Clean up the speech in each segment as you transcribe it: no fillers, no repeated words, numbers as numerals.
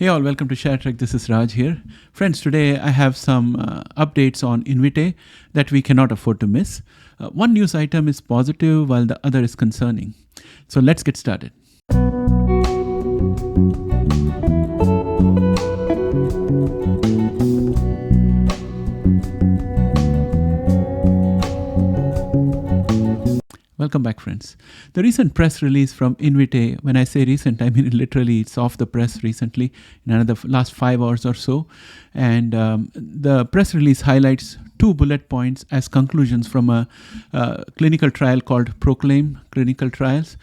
Hey all, welcome to ShareTrek. This is Raj here. Friends, today I have some updates on Invitae that we cannot afford to miss. One news item is positive while the other is concerning. So let's get started. Welcome back, friends. The recent press release from Invitae, when I say recent, I mean literally it's off the press recently, in the last 5 hours or so. And the press release highlights 2 bullet points as conclusions from a clinical trial called Proclaim Clinical Trials.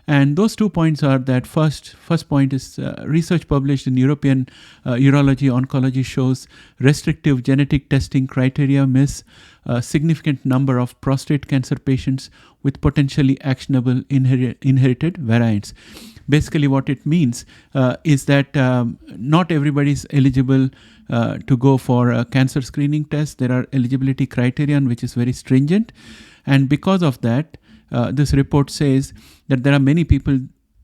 And those 2 points are that first point is research published in European Urology Oncology shows restrictive genetic testing criteria miss a significant number of prostate cancer patients with potentially actionable inherited variants. Basically what it means is that not everybody is eligible to go for a cancer screening test. There are eligibility criterion which is very stringent, and because of that this report says that there are many people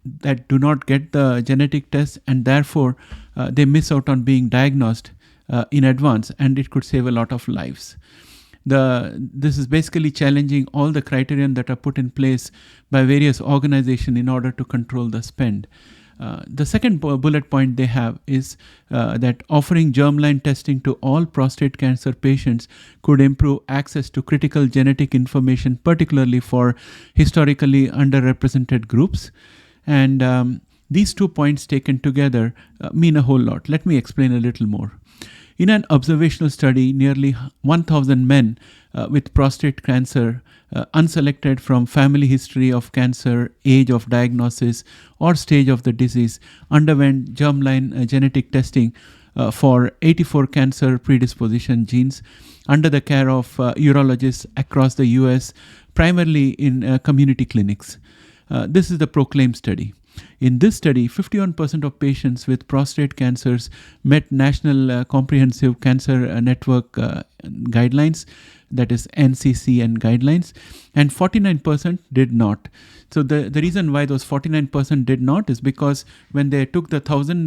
that do not get the genetic test, and therefore they miss out on being diagnosed in advance, and it could save a lot of lives. This is basically challenging all the criterion that are put in place by various organizations in order to control the spend. The second bullet point they have is that offering germline testing to all prostate cancer patients could improve access to critical genetic information, particularly for historically underrepresented groups. And these 2 points taken together mean a whole lot. Let me explain a little more. In an observational study, nearly 1,000 men with prostate cancer, unselected from family history of cancer, age of diagnosis, or stage of the disease, underwent germline genetic testing for 84 cancer predisposition genes under the care of urologists across the US, primarily in community clinics. This is the Proclaim study. In this study, 51% of patients with prostate cancers met National Comprehensive Cancer Network guidelines, that is NCCN guidelines, and 49% did not. So the reason why those 49% did not is because when they took the 1,000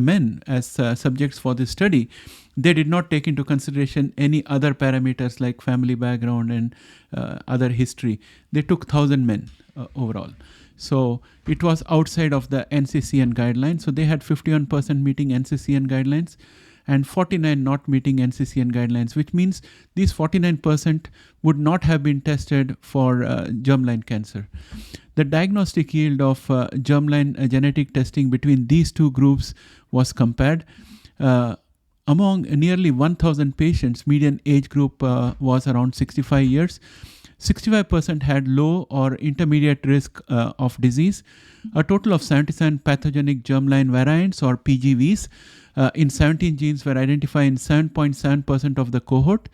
men as subjects for this study, they did not take into consideration any other parameters like family background and other history. They took 1,000 men overall. So it was outside of the NCCN guidelines. So they had 51% meeting NCCN guidelines and 49 not meeting NCCN guidelines, which means these 49% would not have been tested for germline cancer. The diagnostic yield of germline genetic testing between these 2 groups was compared. Among nearly 1,000 patients, median age group was around 65 years. 65% had low or intermediate risk of disease. A total of 77 pathogenic germline variants or PGVs in 17 genes were identified in 7.7% of the cohort.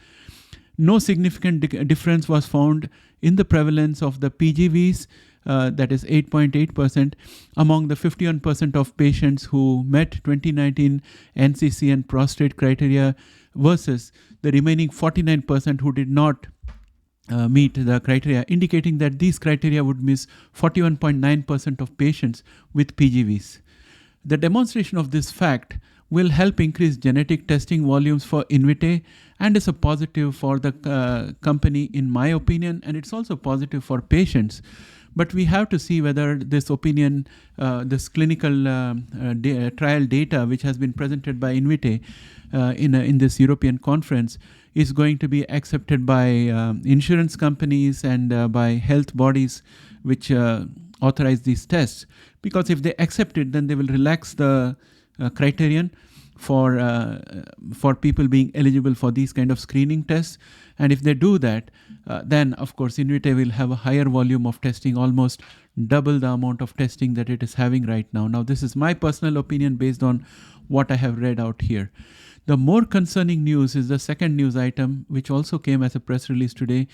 No significant difference was found in the prevalence of the PGVs, that is 8.8%, among the 51% of patients who met 2019 NCCN prostate criteria versus the remaining 49% who did not meet the criteria, indicating that these criteria would miss 41.9% of patients with PGVs. The demonstration of this fact will help increase genetic testing volumes for Invitae and is a positive for the company, in my opinion, and it's also positive for patients. But we have to see whether this opinion, this clinical trial data which has been presented by Invitae in this European conference is going to be accepted by insurance companies and by health bodies which authorize these tests. Because if they accept it, then they will relax the criterion for people being eligible for these kind of screening tests. And if they do that, then of course Invitae will have a higher volume of testing, almost double the amount of testing that it is having right now. Now this is my personal opinion based on what I have read out here. The more concerning news is the second news item, which also came as a press release today.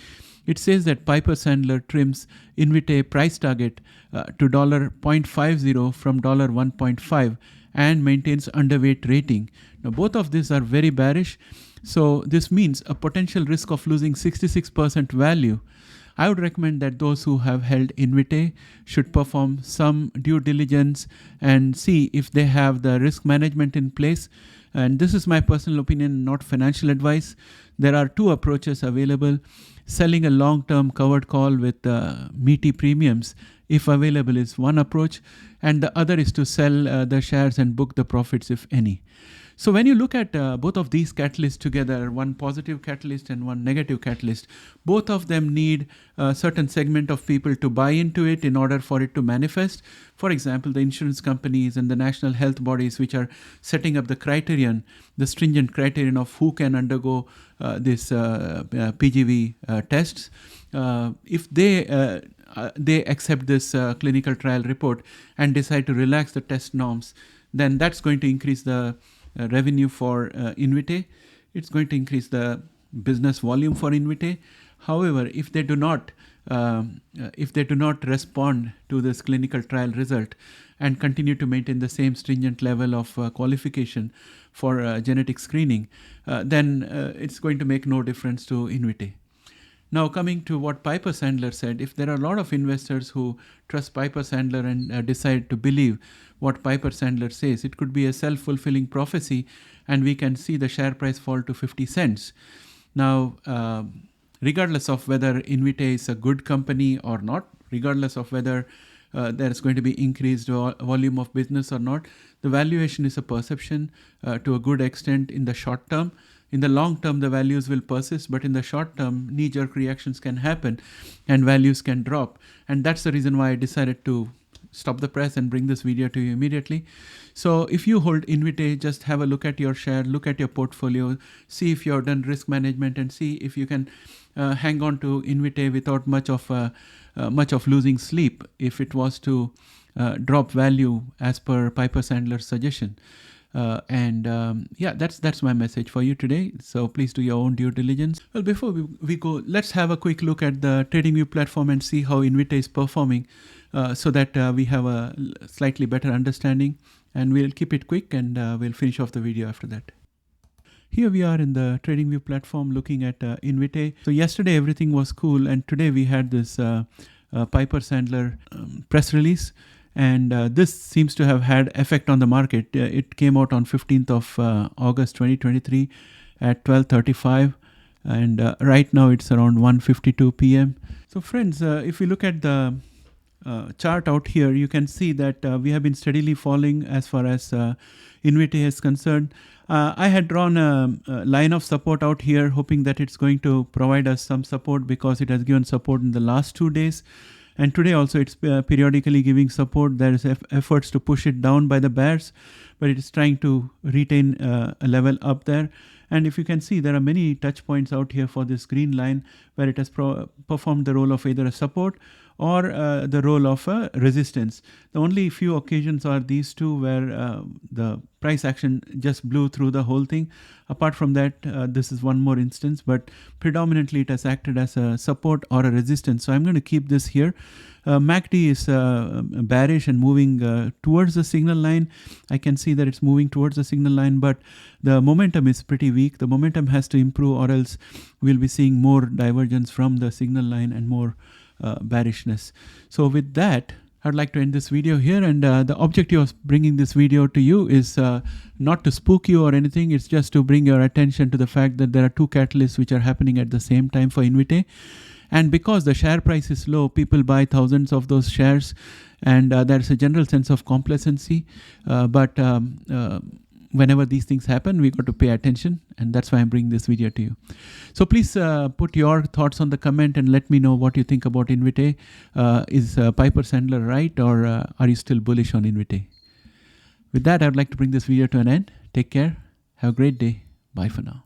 It says that Piper Sandler trims Invitae price target to $0.50 from $1.5 and maintains underweight rating. Now, both of these are very bearish. So this means a potential risk of losing 66% value I would recommend that those who have held Invitae should perform some due diligence and see if they have the risk management in place. And this is my personal opinion, not financial advice. There are two approaches available. Selling a long-term covered call with meaty premiums, if available, is one approach, and the other is to sell the shares and book the profits, if any. So when you look at both of these catalysts together, one positive catalyst and one negative catalyst, both of them need a certain segment of people to buy into it in order for it to manifest. For example, the insurance companies and the national health bodies, which are setting up the criterion, the stringent criterion of who can undergo this PGV tests. If they accept this clinical trial report and decide to relax the test norms, then that's going to increase the revenue for Invitae. It's going to increase the business volume for Invitae. However, if they do not respond to this clinical trial result and continue to maintain the same stringent level of qualification for genetic screening, then it's going to make no difference to Invitae. Now, coming to what Piper Sandler said, if there are a lot of investors who trust Piper Sandler and decide to believe what Piper Sandler says, it could be a self-fulfilling prophecy, and we can see the share price fall to 50 cents. Now, regardless of whether Invitae is a good company or not, regardless of whether there is going to be increased volume of business or not, the valuation is a perception to a good extent in the short term. In the long term, the values will persist, but in the short term, knee-jerk reactions can happen and values can drop. And that's the reason why I decided to stop the press and bring this video to you immediately. So if you hold Invitae, just have a look at your share, look at your portfolio, see if you've done risk management, and see if you can hang on to Invitae without much of losing sleep if it was to drop value as per Piper Sandler's suggestion. That's my message for you today. So please do your own due diligence. Well, before we go, let's have a quick look at the TradingView platform and see how Invitae is performing so that we have a slightly better understanding. And we'll keep it quick and we'll finish off the video after that. Here we are in the TradingView platform looking at Invitae. So yesterday everything was cool, and today we had this Piper Sandler press release. And this seems to have had effect on the market. It came out on 15th of August 2023 at 12:35. And right now it's around 1:52 p.m. So friends, if we look at the chart out here, you can see that we have been steadily falling as far as Invitae is concerned. I had drawn a line of support out here, hoping that it's going to provide us some support because it has given support in the last 2 days. And today also it's periodically giving support. There is efforts to push it down by the bears, but it is trying to retain a level up there. And if you can see, there are many touch points out here for this green line where it has performed the role of either a support or the role of a resistance. The only few occasions are these two where the price action just blew through the whole thing. Apart from that, this is one more instance, but predominantly it has acted as a support or a resistance. So I'm going to keep this here. MACD is bearish and moving towards the signal line. I can see that it's moving towards the signal line, but the momentum is pretty weak. The momentum has to improve, or else we'll be seeing more divergence from the signal line and more bearishness. So with that, I'd like to end this video here, and the objective of bringing this video to you is not to spook you or anything. It's just to bring your attention to the fact that there are two catalysts which are happening at the same time for Invitae. And because the share price is low, people buy thousands of those shares, and there's a general sense of complacency. But whenever these things happen, we got to pay attention, and that's why I'm bringing this video to you. So please put your thoughts on the comment and let me know what you think about Invitae. Is Piper Sandler right, or are you still bullish on Invitae? With that, I would like to bring this video to an end. Take care. Have a great day. Bye for now.